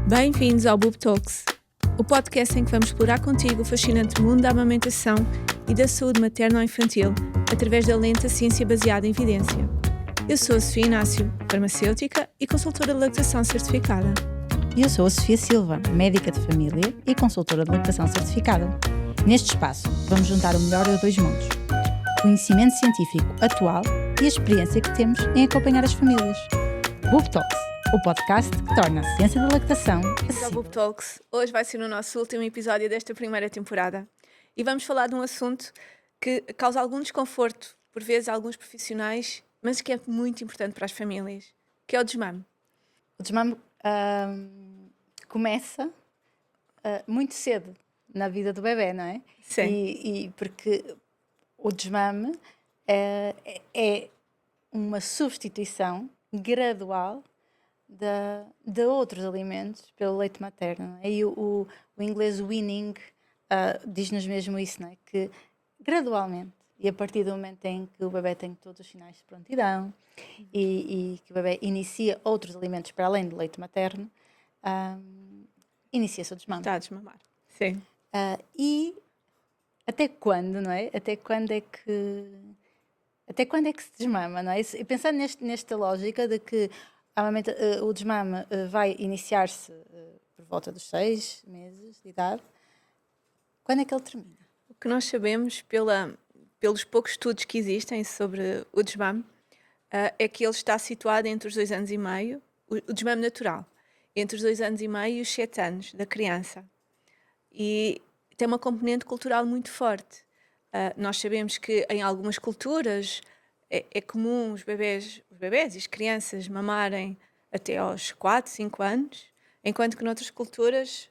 Bem-vindos ao Boob Talks, o podcast em que vamos explorar contigo o fascinante mundo da amamentação e da saúde materno-infantil através da lenta ciência baseada em evidência. Eu sou a Sofia Inácio, farmacêutica e consultora de lactação certificada. E eu sou a Sofia Silva, médica de família e consultora de lactação certificada. Neste espaço, vamos juntar o melhor dos dois mundos: conhecimento científico atual e a experiência que temos em acompanhar as famílias. Boob Talks, o podcast que torna a ciência da lactação acessível. Boob Talks. Hoje vai ser o nosso último episódio desta primeira temporada e vamos falar de um assunto que causa algum desconforto, por vezes, a alguns profissionais, mas que é muito importante para as famílias, que é o desmame. O desmame começa muito cedo na vida do bebê, não é? Sim. E porque o desmame é uma substituição gradual de outros alimentos pelo leite materno, não é? E o inglês weaning diz-nos mesmo isso, não é? Que gradualmente, e a partir do momento em que o bebê tem todos os sinais de prontidão e que o bebê inicia outros alimentos para além do leite materno, inicia-se o desmame. Está a desmamar. Sim. E até quando, não é? Até quando é que se desmama, não é? E pensando nesta lógica de que o desmame vai iniciar-se por volta dos 6 meses de idade, quando é que ele termina? O que nós sabemos pelos poucos estudos que existem sobre o desmame é que ele está situado entre os 2 anos e meio, o desmame natural, entre os 2 anos e meio e os 7 anos da criança. E tem uma componente cultural muito forte. Nós sabemos que em algumas culturas é comum os bebés e as crianças mamarem até aos 4, 5 anos, enquanto que noutras culturas,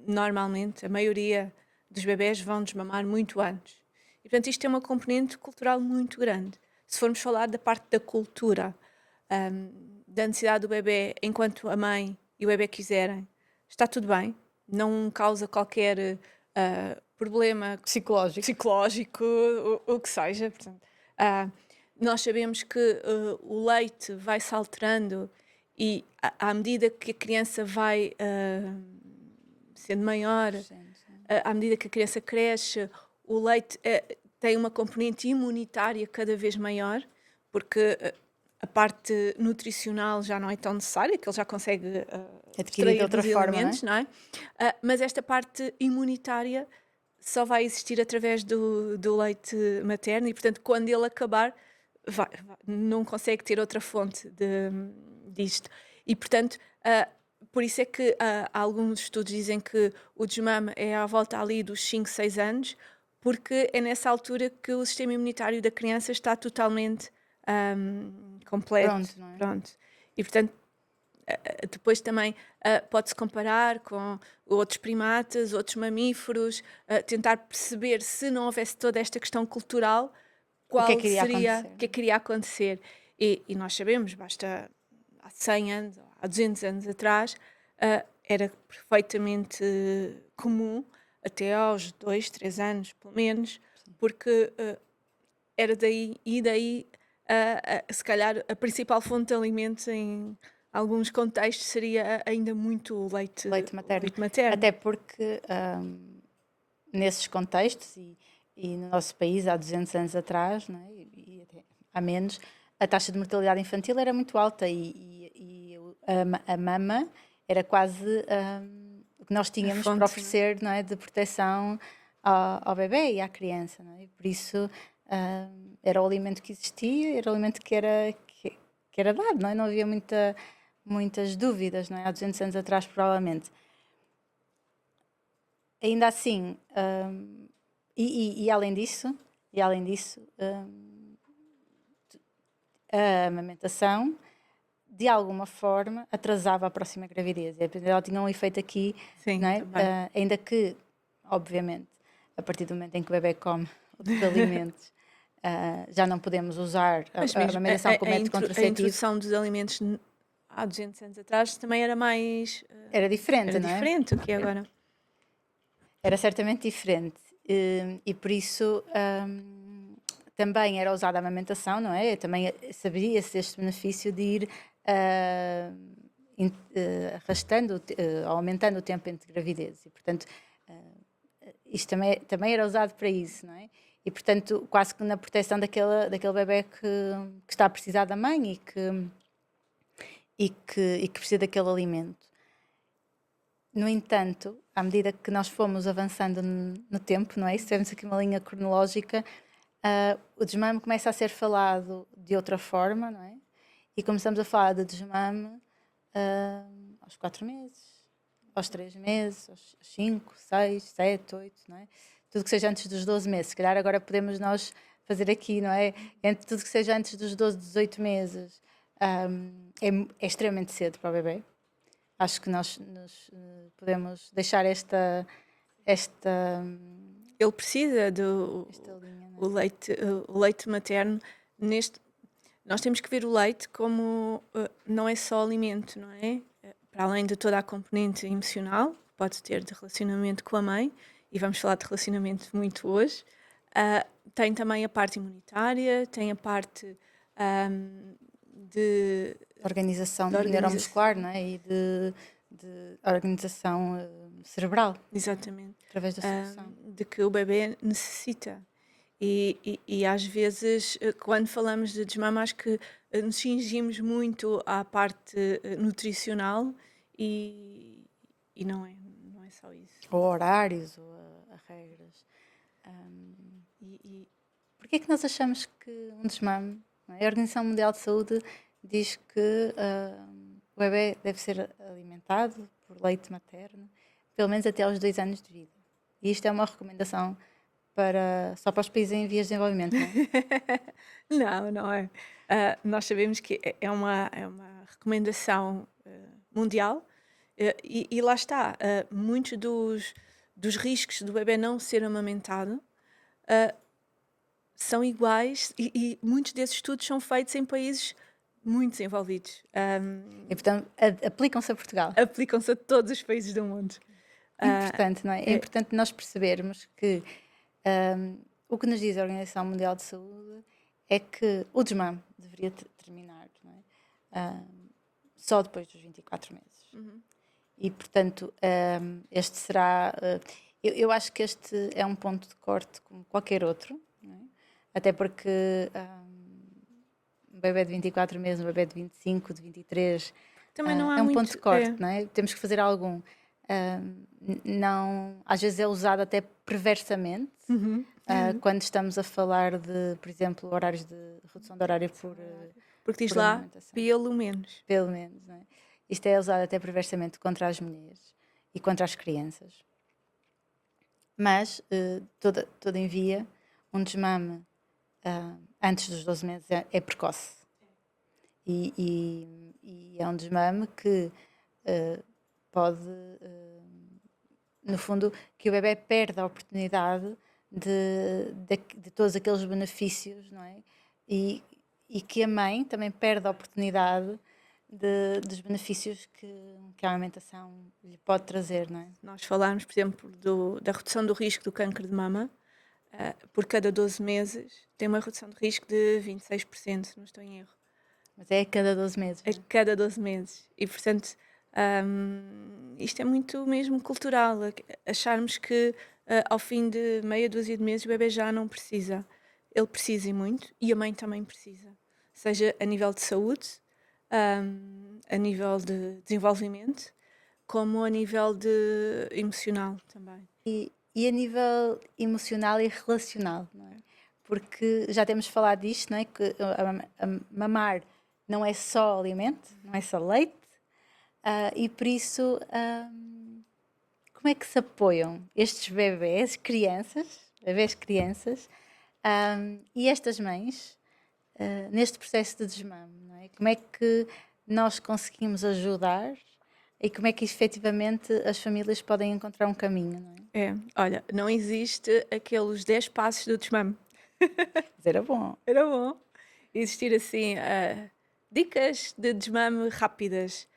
normalmente, a maioria dos bebés vão desmamar muito antes. E, portanto, isto tem uma componente cultural muito grande. Se formos falar da parte da cultura, da necessidade do bebê, enquanto a mãe e o bebê quiserem, está tudo bem, não causa qualquer problema psicológico, o que seja. Portanto, nós sabemos que o leite vai-se alterando e à medida que a criança vai sendo maior, à medida que a criança cresce, o leite tem uma componente imunitária cada vez maior, porque a parte nutricional já não é tão necessária, que ele já consegue adquirir de outra forma, alimentos, não é? Mas esta parte imunitária só vai existir através do leite materno e, portanto, quando ele acabar, não consegue ter outra fonte disto. E, portanto, por isso é que alguns estudos dizem que o desmame é à volta ali dos 5, 6 anos, porque é nessa altura que o sistema imunitário da criança está totalmente completo. Pronto. E, portanto, depois também pode-se comparar com outros primatas, outros mamíferos, tentar perceber, se não houvesse toda esta questão cultural, qual seria o que iria acontecer. E nós sabemos, basta há 100 anos, há 200 anos atrás, era perfeitamente comum, até aos 2, 3 anos, pelo menos, porque era daí, se calhar, a principal fonte de alimentos em alguns contextos seria ainda muito o leite materno. Até porque nesses contextos e no nosso país há 200 anos atrás, não é? E até há menos, a taxa de mortalidade infantil era muito alta e a mama era quase o que nós tínhamos para oferecer, não é? De proteção ao bebê e à criança, não é? Por isso era o alimento que existia, era o alimento que era dado, não é? Não havia muitas dúvidas, não é? Há 200 anos atrás, provavelmente. Ainda assim, além disso, a amamentação, de alguma forma, atrasava a próxima gravidez. Ela tinha um efeito aqui, sim, não é? Ainda que, obviamente, a partir do momento em que o bebê come outros alimentos, já não podemos usar a amamentação como método contraceptivo. A introdução dos alimentos há 200 anos atrás também era mais... era diferente, não é? Era diferente do que é agora. Era certamente diferente. E por isso também era usada a amamentação, não é? Também sabia-se este benefício de ir arrastando, aumentando o tempo entre gravidez. E, portanto, isto também era usado para isso, não é? E, portanto, quase que na proteção daquele bebé que está a precisar da mãe e que precisa daquele alimento. No entanto, à medida que nós fomos avançando no tempo, não é? Se tivermos aqui uma linha cronológica, o desmame começa a ser falado de outra forma, não é? E começamos a falar de desmame aos 4 meses, aos 3 meses, aos 5, 6, 7, 8, não é? Tudo que seja antes dos 12 meses. Se calhar agora podemos nós fazer aqui, não é? Entre tudo que seja antes dos 12, 18 meses, é extremamente cedo para o bebê. Acho que nós podemos deixar esta Ele precisa do linha, não o leite materno. Nós temos que ver o leite como não é só alimento, não é? Para além de toda a componente emocional, pode ter de relacionamento com a mãe, e vamos falar de relacionamento muito hoje, tem também a parte imunitária, tem a parte de organização neuromuscular, não é? E de organização cerebral. Exatamente. Através da solução. De que o bebê necessita. E às vezes, quando falamos de desmame, acho que nos cingimos muito à parte nutricional e não é só isso. Ou horários, ou a regras. Porquê é que nós achamos que um desmame... Não é? A Organização Mundial de Saúde diz que o bebê deve ser alimentado por leite materno pelo menos até aos 2 anos de vida. E isto é uma recomendação só para os países em vias de desenvolvimento, não é? Não é. Nós sabemos que é uma recomendação mundial e lá está. Muitos dos riscos do bebê não ser amamentado são iguais e muitos desses estudos são feitos em países muito desenvolvidos. E, portanto, aplicam-se a Portugal. Aplicam-se a todos os países do mundo. Importante, não é? É importante nós percebermos que o que nos diz a Organização Mundial de Saúde é que o desmame deveria terminar, não é? Só depois dos 24 meses. Uhum. E, portanto, este será... eu acho que este é um ponto de corte como qualquer outro, não é? Até porque um bebê de 24 meses, um bebê de 25, de 23... Também não há é um muito, ponto de corte, não é? Temos que fazer algum... não, às vezes é usado até perversamente, quando estamos a falar de, por exemplo, horários de redução de horário porque diz lá, pelo menos. Pelo menos, não é? Isto é usado até perversamente contra as mulheres e contra as crianças. Mas, todavia, um desmame antes dos 12 meses é precoce. E é um desmame que pode, no fundo, que o bebê perde a oportunidade de todos aqueles benefícios, não é? E que a mãe também perde a oportunidade dos benefícios que a amamentação lhe pode trazer, não é? Nós falarmos, por exemplo, da redução do risco do câncer de mama, por cada 12 meses tem uma redução de risco de 26%, se não estou em erro. Mas é a cada 12 meses. A cada 12 meses. E, portanto, isto é muito mesmo cultural. Acharmos que ao fim de meia dúzia de meses o bebê já não precisa. Ele precisa e muito, e a mãe também precisa. Seja a nível de saúde, a nível de desenvolvimento, como a nível emocional também. E a nível emocional e relacional, não é? Porque já temos falado disto, não é? Que mamar não é só alimento, não é só leite, e por isso, como é que se apoiam estes bebés, crianças, e estas mães neste processo de desmame, não é? Como é que nós conseguimos ajudar e como é que efetivamente as famílias podem encontrar um caminho, não é? Olha, não existe aqueles 10 passos do desmame. Mas era bom. Era bom existir assim dicas de desmame rápidas,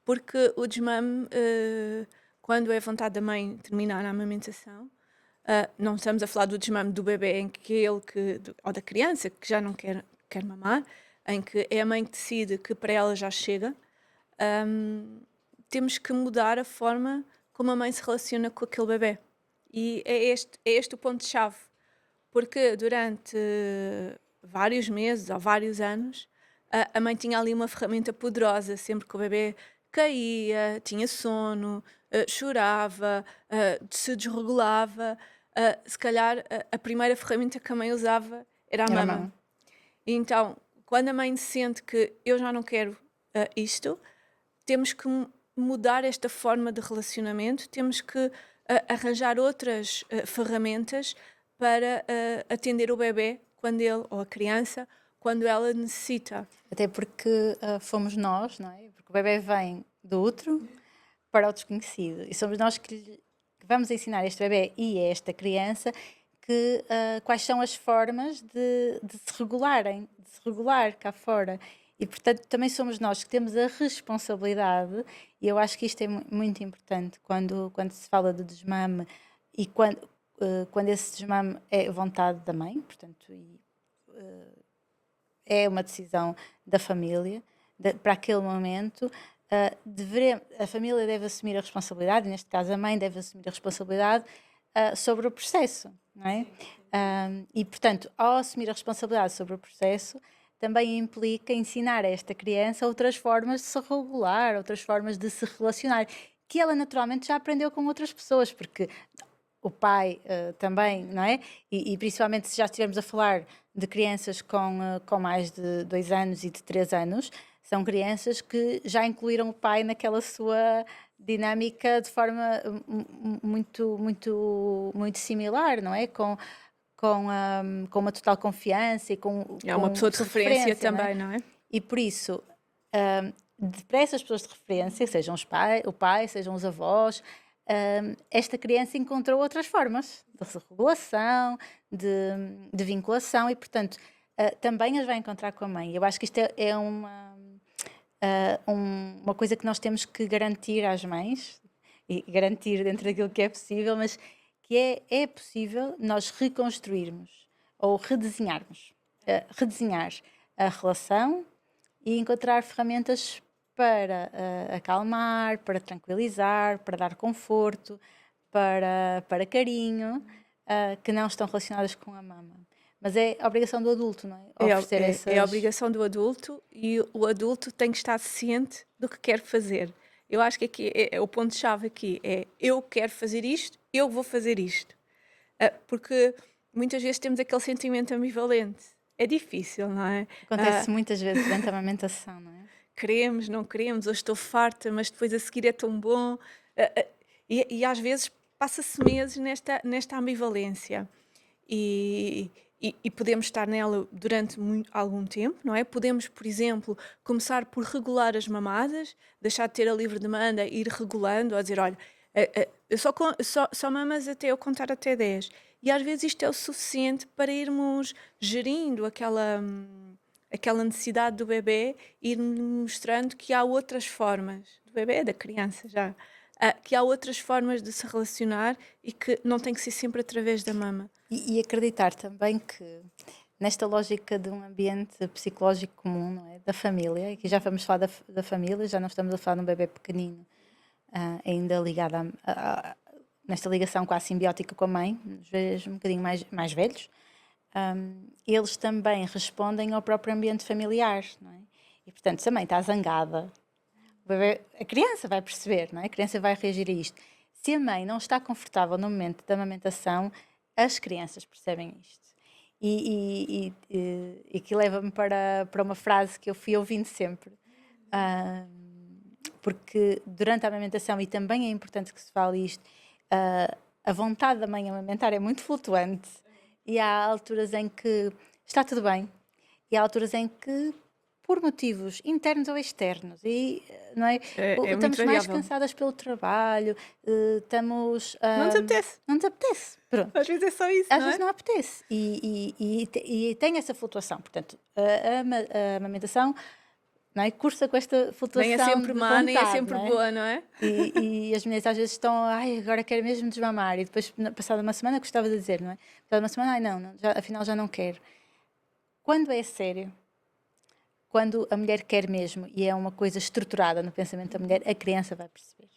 porque o desmame, quando é vontade da mãe terminar a amamentação, não estamos a falar do desmame do bebê em que ou da criança que já não quer mamar, em que é a mãe que decide que para ela já chega, temos que mudar a forma como a mãe se relaciona com aquele bebê. E é este o ponto-chave. Porque durante vários meses ou vários anos, a mãe tinha ali uma ferramenta poderosa. Sempre que o bebê caía, tinha sono, chorava, se desregulava, se calhar a primeira ferramenta que a mãe usava era a Era mama. mãe. Então, quando a mãe sente que eu já não quero isto, temos que mudar esta forma de relacionamento, temos que arranjar outras ferramentas para atender o bebê quando ele, ou a criança, quando ela necessita. Até porque fomos nós, não é? Porque o bebê vem do útero para o desconhecido. E somos nós que vamos ensinar este bebê e a esta criança quais são as formas de se regularem, de se regular cá fora. E, portanto, também somos nós que temos a responsabilidade, e eu acho que isto é muito importante quando se fala de desmame e quando esse desmame é vontade da mãe, portanto, é uma decisão da família para aquele momento. A família deve assumir a responsabilidade, neste caso a mãe deve assumir a responsabilidade sobre o processo, não é? E, portanto, ao assumir a responsabilidade sobre o processo, também implica ensinar a esta criança outras formas de se regular, outras formas de se relacionar, que ela naturalmente já aprendeu com outras pessoas, porque o pai também, não é? E principalmente se já estivermos a falar de crianças com mais de 2 anos e de 3 anos, são crianças que já incluíram o pai naquela sua dinâmica de forma muito similar, não é? Com uma total confiança e É uma com pessoa de referência não é? também, não é? E por isso, para essas pessoas de referência, sejam o pai, sejam os avós, esta criança encontrou outras formas de regulação, de vinculação e, portanto, também as vai encontrar com a mãe. Eu acho que isto é uma coisa que nós temos que garantir às mães, e garantir dentro daquilo que é possível, mas que é possível nós reconstruirmos ou redesenhar a relação e encontrar ferramentas para acalmar, para tranquilizar, para dar conforto, para carinho, que não estão relacionadas com a mama. Mas é a obrigação do adulto, não é? Oferecer essas... É a obrigação do adulto e o adulto tem que estar ciente do que quer fazer. Eu acho que aqui o ponto-chave aqui é eu quero fazer isto, eu vou fazer isto. Porque muitas vezes temos aquele sentimento ambivalente. É difícil, não é? Acontece muitas vezes durante a amamentação, não é? Queremos, não queremos, hoje estou farta, mas depois a seguir é tão bom. E às vezes passa-se meses nesta ambivalência. E podemos estar nela durante algum tempo, não é? Podemos, por exemplo, começar por regular as mamadas, deixar de ter a livre demanda, ir regulando, a dizer, olha, eu só mamas até eu contar até 10. E às vezes isto é o suficiente para irmos gerindo aquela necessidade do bebê, ir mostrando que há outras formas, do bebê, da criança já, que há outras formas de se relacionar e que não tem que ser sempre através da mama. E acreditar também que nesta lógica de um ambiente psicológico comum, não é? Da família, e que já vamos falar da família, já não estamos a falar de um bebê pequenino, ainda ligado nesta ligação quase simbiótica com a mãe, às vezes um bocadinho mais velhos, eles também respondem ao próprio ambiente familiar, não é? E portanto, se a mãe está zangada, a criança vai perceber, não é? A criança vai reagir a isto. Se a mãe não está confortável no momento da amamentação, as crianças percebem isto. E que leva-me para uma frase que eu fui ouvindo sempre. Porque durante a amamentação, e também é importante que se fale isto, a vontade da mãe a amamentar é muito flutuante. E há alturas em que está tudo bem. E há alturas em que, por motivos internos ou externos, e não é? Estamos mais cansadas pelo trabalho, estamos... não nos apetece. Não nos apetece. Pronto. Às vezes é só isso, Às vezes não apetece. E tem essa flutuação. Portanto, a amamentação, não é? Cursa com esta flutuação. Nem é sempre má, nem é sempre não é? boa, não é? E as mulheres às vezes estão, agora quero mesmo desmamar. E depois, passada uma semana, gostava de dizer, não é? Passada uma semana, não, afinal já não quero. Quando é sério, quando a mulher quer mesmo e é uma coisa estruturada no pensamento da mulher, a criança vai perceber.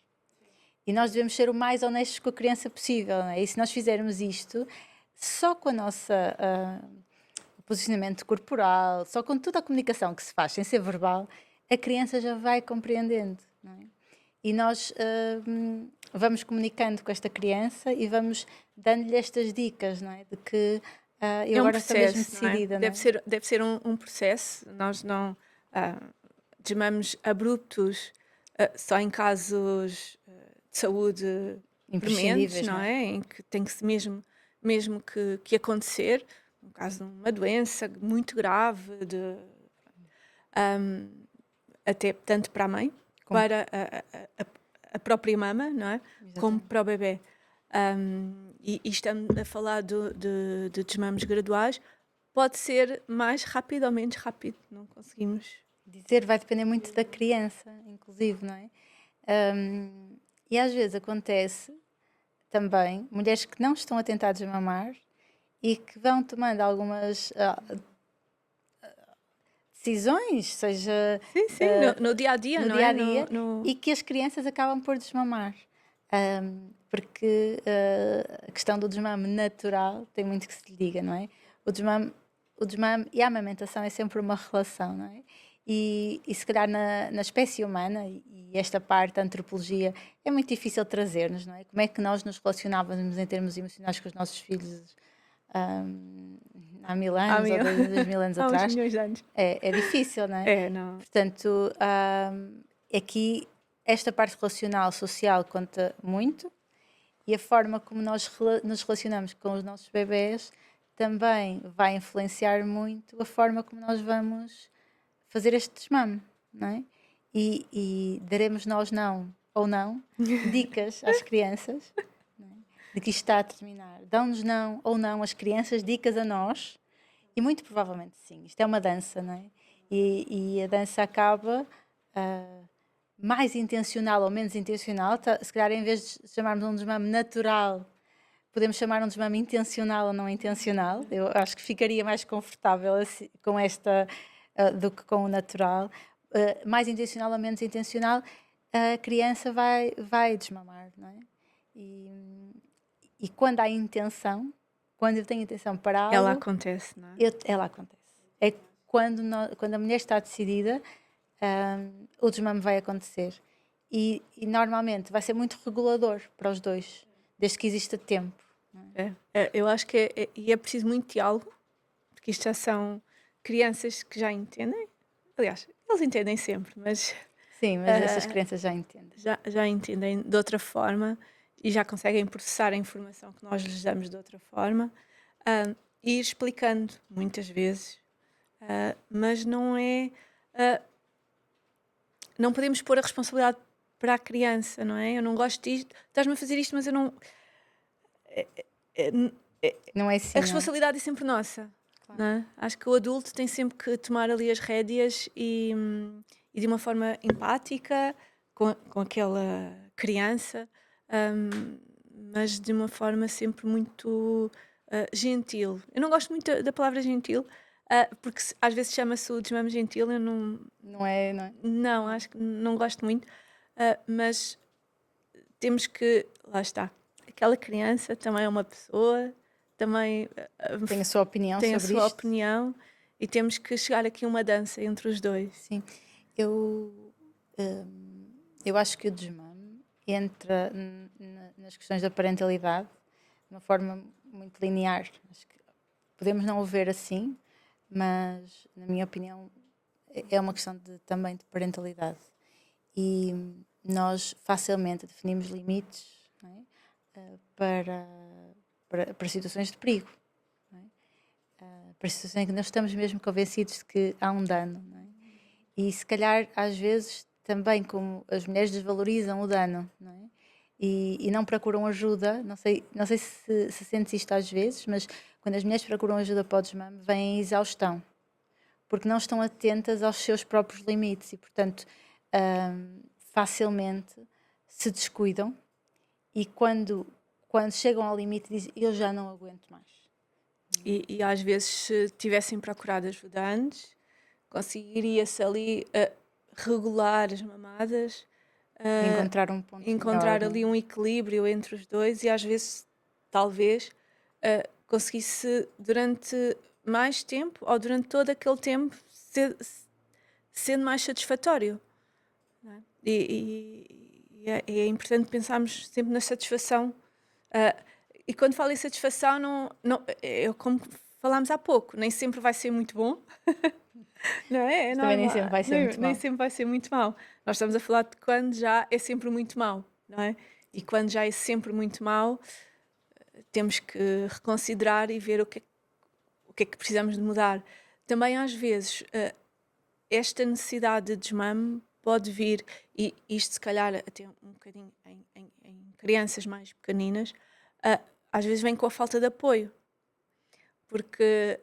E nós devemos ser o mais honestos com a criança possível, não é? E se nós fizermos isto, só com a nossa posicionamento corporal, só com toda a comunicação que se faz sem ser verbal, a criança já vai compreendendo, não é? E nós vamos comunicando com esta criança e vamos dando-lhe estas dicas, não é? De que eu É um agora estou mesmo processo, não é? decidida, não é? Deve ser um processo. Nós não desmamos abruptos só em casos de saúde prementes, Imprescindíveis, não não é? é? Em que tem que se mesmo que acontecer. No caso de uma doença muito grave, até tanto para a mãe, Como- para a própria mama, não é? Como Exatamente. para o bebê. E estamos a falar de desmames graduais, pode ser mais rápido ou menos rápido, não conseguimos. Dizer vai depender muito da criança, inclusive, não é? E às vezes acontece também mulheres que não estão a tentar desmamar e que vão tomando algumas decisões, seja Sim, sim, no dia a dia, no não dia é? a dia, No- e que as crianças acabam por desmamar. Porque a questão do desmame natural tem muito que se lhe diga, não é? O desmame e a amamentação é sempre uma relação, não é? E se calhar na espécie humana, e esta parte da antropologia, é muito difícil trazer-nos, não é? Como é que nós nos relacionávamos em termos emocionais com os nossos filhos há 1000 há, anos ou 2000 anos há uns atrás? milhões de anos. É difícil, não é? É, não. Portanto, aqui esta parte relacional, social conta muito e a forma como nós nos relacionamos com os nossos bebés também vai influenciar muito a forma como nós vamos fazer este desmame, não é? E daremos nós ou não dicas às crianças, não é? De que isto está a terminar. Dão-nos não ou não as crianças dicas a nós e muito provavelmente sim. Isto é uma dança, não é? E a dança acaba mais intencional ou menos intencional. Se calhar, em vez de chamarmos um desmame natural, podemos chamar um desmame intencional ou não intencional. Eu acho que ficaria mais confortável assim, com esta do que com o natural. Mais intencional ou menos intencional, a criança vai desmamar, não é? E quando há intenção, quando eu tenho intenção para Ela algo, acontece, não é? ela acontece. É quando a mulher está decidida, o desmame vai acontecer. E normalmente vai ser muito regulador para os dois, desde que exista tempo. Eu acho que e é preciso muito diálogo, porque isto já são crianças que já entendem. Aliás, eles entendem sempre, mas Sim, mas essas crianças já entendem. já entendem de outra forma e já conseguem processar a informação que nós lhes damos de outra forma e ir explicando muitas vezes, mas não é. Não podemos pôr a responsabilidade para a criança, não é? Eu não gosto disto, estás-me a fazer isto, mas eu não. Não é A assim, não é? responsabilidade é sempre nossa. Claro. Não é? Acho que o adulto tem sempre que tomar ali as rédeas e de uma forma empática com aquela criança, mas de uma forma sempre muito gentil. Eu não gosto muito da palavra gentil, porque às vezes chama-se o desmame gentil, eu não, Não é, não é? não, acho que não gosto muito, mas temos que, lá está, aquela criança também é uma pessoa, também Tem a sua opinião tem a sobre sua isto? opinião e temos que chegar aqui a uma dança entre os dois. Sim. Eu acho que o desmame entra nas questões da parentalidade de uma forma muito linear. Acho que podemos não o ver assim, mas, na minha opinião, é uma questão também de parentalidade. E nós facilmente definimos limites, não é? Para situações de perigo. Não é? Para situações em que nós estamos mesmo convencidos de que há um dano. Não é? E se calhar, às vezes, também como as mulheres desvalorizam o dano, não é? E não procuram ajuda, não sei se sentes isto às vezes, mas quando as mulheres procuram ajuda para o desmame, vem a exaustão, porque não estão atentas aos seus próprios limites e, portanto, facilmente se descuidam e quando chegam ao limite dizem, eu já não aguento mais. E às vezes, se tivessem procurado ajuda antes, conseguiria-se ali regular as mamadas, Encontrar um ponto encontrar melhor, ali um equilíbrio entre os dois e às vezes, talvez, conseguisse durante mais tempo ou durante todo aquele tempo sendo mais satisfatório. Não é? E é importante pensarmos sempre na satisfação. Ah, e quando falo em satisfação, é como falámos há pouco, nem sempre vai ser muito bom, não é? É mas também nem normal, sempre vai ser muito nem mal. sempre vai ser muito mau. Nós estamos a falar de quando já é sempre muito mau, não é? E quando já é sempre muito mau, temos que reconsiderar e ver o que é que precisamos de mudar. Também, às vezes, esta necessidade de desmame pode vir, e isto se calhar até um bocadinho em crianças mais pequeninas, às vezes vem com a falta de apoio, porque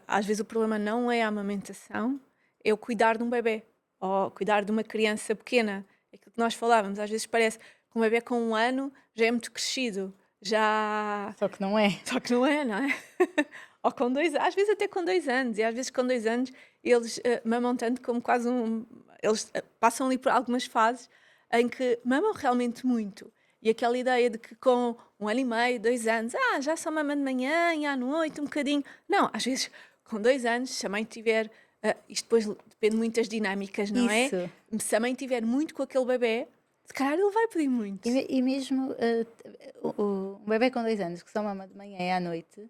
às vezes o problema não é a amamentação, é o cuidar de um bebê ou cuidar de uma criança pequena. Aquilo que nós falávamos, às vezes parece que um bebê com 1 ano já é muito crescido, já. Só que não é. Só que não é, não é? Ou com 2, às vezes até com 2 anos, e às vezes com 2 anos eles mamam tanto como quase um. Eles passam ali por algumas fases em que mamam realmente muito. E aquela ideia de que com 1 ano e meio, 2 anos, já só mama de manhã e à noite, um bocadinho. Não, às vezes com 2 anos, se a mãe tiver. Isto depois depende muito das dinâmicas, não é? Isso. Se a mãe tiver muito com aquele bebê, se calhar ele vai pedir muito. E mesmo um bebê com 2 anos que só mama de manhã e à noite,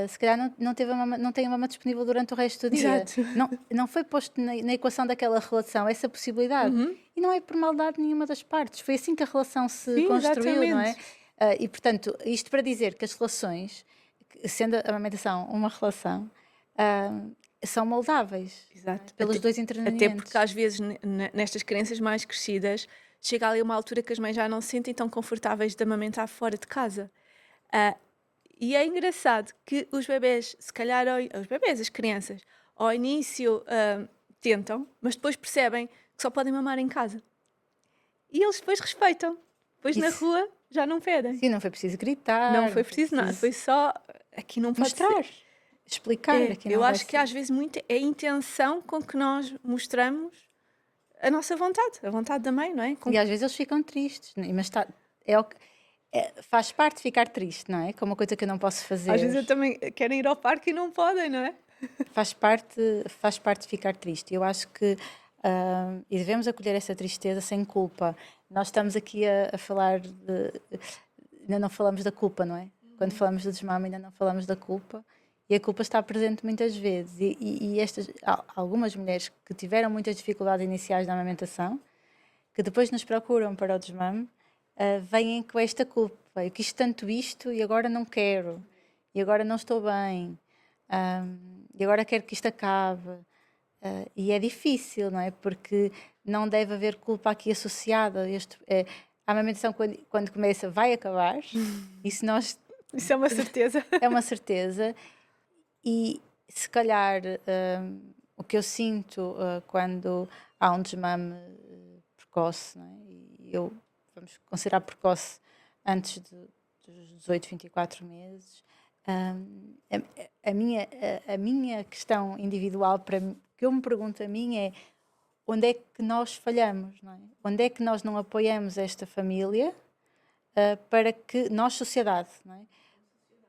se calhar não teve não tem a mama disponível durante o resto do dia. Exato. Não foi posto na equação daquela relação essa possibilidade. E não é por maldade nenhuma das partes. Foi assim que a relação se Sim, construiu, não é? exatamente. E, portanto, isto para dizer que as relações, sendo a amamentação uma relação, são moldáveis, não é? Exato. Pelos dois Até intervenientes. porque às vezes nestas crianças mais crescidas chega ali uma altura que as mães já não se sentem tão confortáveis de amamentar fora de casa. Ah, e é engraçado que os bebés, se calhar, os bebés, as crianças, ao início tentam, mas depois percebem que só podem mamar em casa. E eles depois respeitam. Depois na Isso. rua já não pedem. Sim, não foi preciso gritar. Não foi preciso nada, foi só aqui não pode mostrar, ser. explicar. Aqui Eu não vai acho que ser. às vezes muito é a intenção com que nós mostramos a nossa vontade, a vontade da mãe, não é? E às vezes eles ficam tristes, não é? Mas faz parte ficar triste, não é? Que é uma coisa que eu não posso fazer. Às vezes eu também querem ir ao parque e não podem, não é? Faz parte de ficar triste. Eu acho que e devemos acolher essa tristeza sem culpa. Nós estamos aqui a falar ainda não falamos da culpa, não é? Quando falamos do desmame ainda não falamos da culpa. E a culpa está presente muitas vezes. E algumas mulheres que tiveram muitas dificuldades iniciais na amamentação, que depois nos procuram para o desmame, vêm com esta culpa. Eu quis tanto isto e agora não quero. E agora não estou bem. E agora quero que isto acabe. E é difícil, não é? Porque não deve haver culpa aqui associada. A amamentação, quando começa, vai acabar. Isso Isso é uma certeza. é uma certeza. E se calhar o que eu sinto quando há um desmame precoce, não é? Vamos considerar precoce antes dos 18, 24 meses, a minha questão individual, que eu me pergunto a mim é onde é que nós falhamos, não é? Onde é que nós não apoiamos esta família para que nós, sociedade, não é?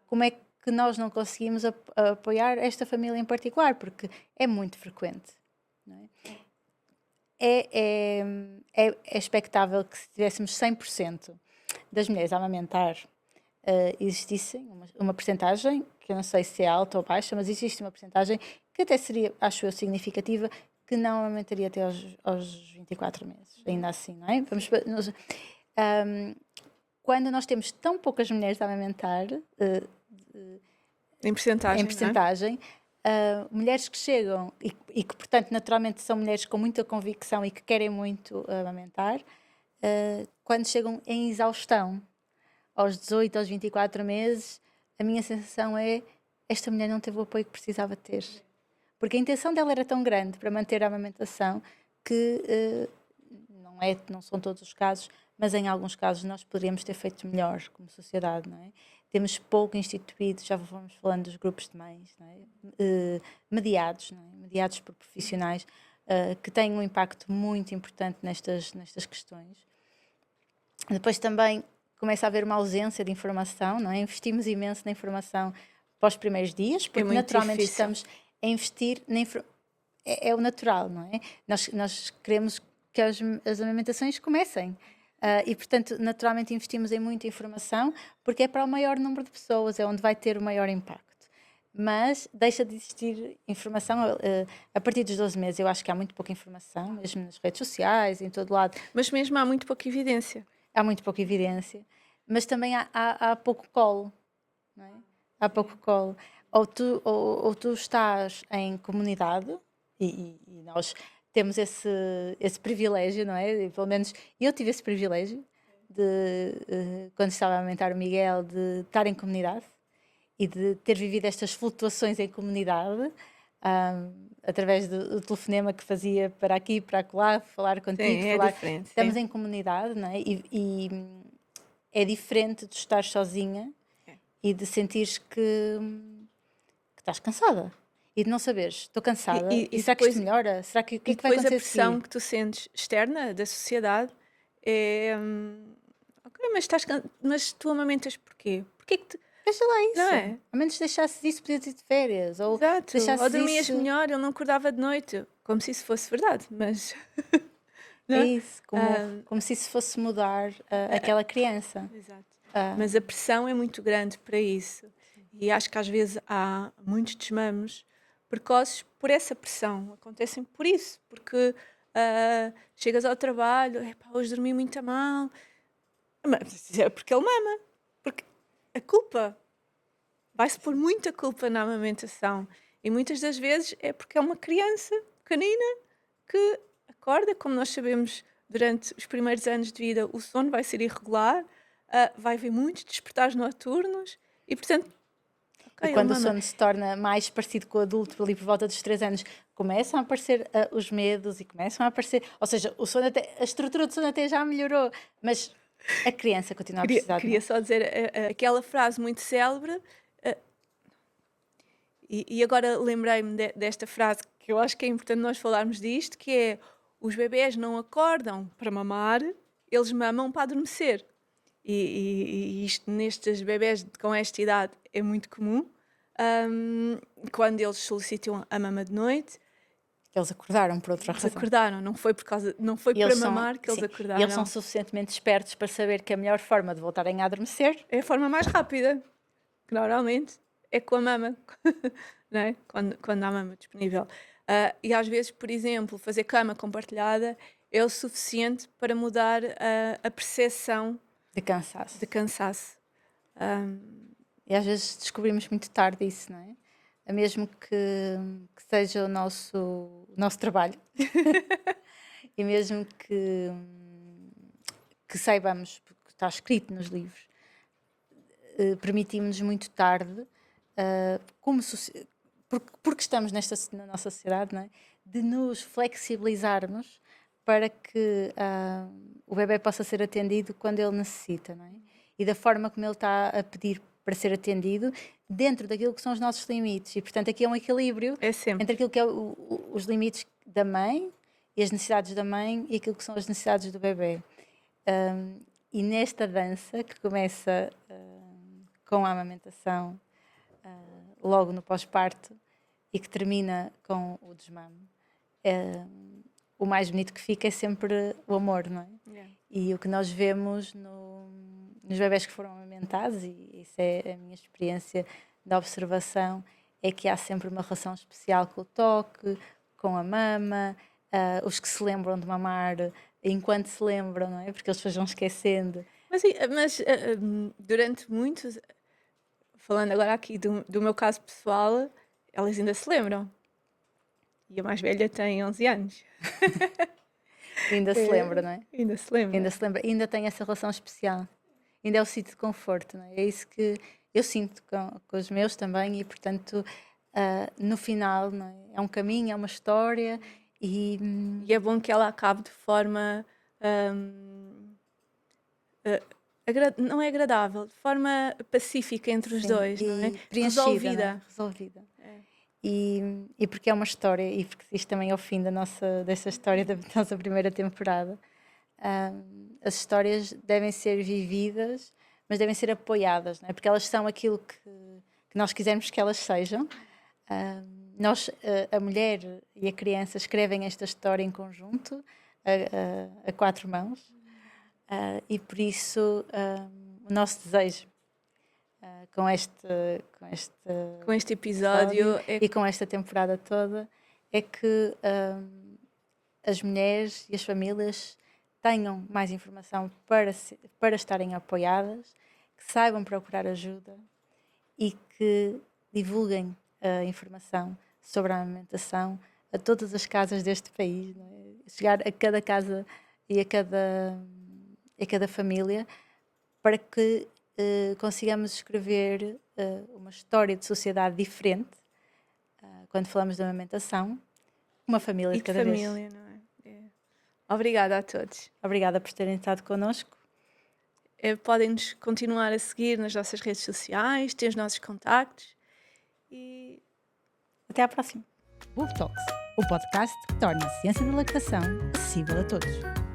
Como é que nós não conseguimos apoiar esta família em particular? Porque é muito frequente, não é? É expectável que se tivéssemos 100% das mulheres a amamentar, existissem uma percentagem, que eu não sei se é alta ou baixa, mas existe uma percentagem que até seria, acho eu, significativa, que não amamentaria até aos 24 meses, ainda assim, não é? Quando nós temos tão poucas mulheres a amamentar, Em percentagem, mulheres que chegam e que, portanto, naturalmente são mulheres com muita convicção e que querem muito amamentar, quando chegam em exaustão, aos 18, aos 24 meses, a minha sensação é esta mulher não teve o apoio que precisava ter. Porque a intenção dela era tão grande para manter a amamentação que não são todos os casos, mas em alguns casos nós poderíamos ter feito melhor como sociedade, não é? temos pouco instituído, já vamos falando dos grupos de mães, não é? Mediados, não é? Mediados por profissionais que têm um impacto muito importante nestas questões. Depois também começa a haver uma ausência de informação, não é? Investimos imenso na informação para os primeiros dias, É porque muito naturalmente difícil. estamos a investir na é o natural, não é? Nós queremos que as amamentações comecem. E, portanto, naturalmente investimos em muita informação, porque é para o maior número de pessoas, é onde vai ter o maior impacto. Mas deixa de existir informação a partir dos 12 meses. Eu acho que há muito pouca informação, mesmo nas redes sociais, em todo lado. Mas mesmo há muito pouca evidência. Há muito pouca evidência, mas também há pouco colo, não é? Há pouco colo. Ou tu estás em comunidade, e nós temos esse privilégio, não é? E, pelo menos eu tive esse privilégio quando estava a aumentar o Miguel, de estar em comunidade e de ter vivido estas flutuações em comunidade. Através do telefonema que fazia para aqui, para acolá, falar contigo, Sim, é falar. diferente. Estamos Sim. em comunidade, não é? E é diferente de estar sozinha e de sentires que estás cansada e de não saberes, estou cansada e será que isto melhora? Será que o que E é que vai depois a acontecer a pressão seguir? que tu sentes externa da sociedade é ok, mas tu amamentas porquê? Porquê que Veja lá não isso. é? Ao menos deixasses isso, podias ir de férias, ou Exato. Ou deixasses dormias isso. melhor, ele não acordava de noite. Como se isso fosse verdade, mas não É é? isso, como se isso fosse mudar aquela criança. Exato. Ah, Mas a pressão é muito grande para isso. E acho que às vezes há muitos desmamos precoces por essa pressão. Acontecem por isso. Porque chegas ao trabalho, "Epá, hoje dormi muito mal." Mas é porque ele mama. Porque a culpa, vai-se pôr muita culpa na amamentação. E muitas das vezes é porque é uma criança pequenina que acorda, como nós sabemos, durante os primeiros anos de vida, o sono vai ser irregular, vai haver muitos despertares noturnos e, portanto, E ok, ele quando o mama. sono se torna mais parecido com o adulto, ali por volta dos 3 anos, começam a aparecer os medos e começam a aparecer. Ou seja, a estrutura do sono até já melhorou, mas a criança continua a precisar de Queria nós. só dizer aquela frase muito célebre, e agora lembrei-me desta frase que eu acho que é importante nós falarmos disto, que é: os bebés não acordam para mamar, eles mamam para adormecer. E isto nestes bebés com esta idade é muito comum. Quando eles solicitam a mama de noite, Eles acordaram por outra eles razão. acordaram, não foi E para eles são, mamar que eles sim, e eles são acordaram. suficientemente espertos para saber que a melhor forma de voltarem a adormecer É a forma mais rápida, que normalmente é com a mama, não é? Quando há mama disponível. E às vezes, por exemplo, fazer cama compartilhada é o suficiente para mudar a percepção de cansaço. de cansaço. E às vezes descobrimos muito tarde isso, não é? Mesmo que seja o nosso trabalho. E mesmo que saibamos, porque está escrito nos livros, permitimos-nos muito tarde, como porque estamos na nossa sociedade, não é? De nos flexibilizarmos para que o bebê possa ser atendido quando ele necessita, não é? E da forma como ele está a pedir para ser atendido, dentro daquilo que são os nossos limites. E, portanto, aqui é um equilíbrio É sempre. entre aquilo que é os limites da mãe e as necessidades da mãe e aquilo que são as necessidades do bebê. E nesta dança, que começa com a amamentação, logo no pós-parto, e que termina com o desmame, o mais bonito que fica é sempre o amor, não é? Yeah. E o que nós vemos nos bebés que foram amamentados, e isso é a minha experiência da observação, é que há sempre uma relação especial com o toque, com a mama, os que se lembram de mamar enquanto se lembram, não é? Porque eles depois vão esquecendo. Mas durante muitos, falando agora aqui do meu caso pessoal, elas ainda se lembram. E a mais velha tem 11 anos. Ainda se lembra, não é? Ainda se lembra. Ainda se lembra, ainda tem essa relação especial. Ainda é o sítio de conforto, não é? É isso que eu sinto com os meus também, e portanto, no final, não é? É um caminho, é uma história, e E é bom que ela acabe de forma não é agradável, de forma pacífica entre os Sim, dois, não é? e preenchida, não é? Resolvida. Resolvida. É. E porque é uma história, e porque isto também é o fim dessa história da nossa primeira temporada, as histórias devem ser vividas, mas devem ser apoiadas, não é? Porque elas são aquilo que nós quisermos que elas sejam. A mulher e a criança escrevem esta história em conjunto, a quatro mãos, e por isso o nosso desejo com Com este episódio é e com esta temporada toda é que as mulheres e as famílias tenham mais informação para estarem apoiadas, que saibam procurar ajuda e que divulguem a informação sobre a amamentação a todas as casas deste país, não é? Chegar a cada casa e a cada família para que consigamos escrever uma história de sociedade diferente quando falamos de amamentação, uma família e de de cada vez. família, não é? É. Obrigada a todos. Obrigada por terem estado connosco. Podem-nos continuar a seguir nas nossas redes sociais, ter os nossos contactos e Até à próxima. Boob Talks, o podcast que torna a ciência da lactação acessível a todos.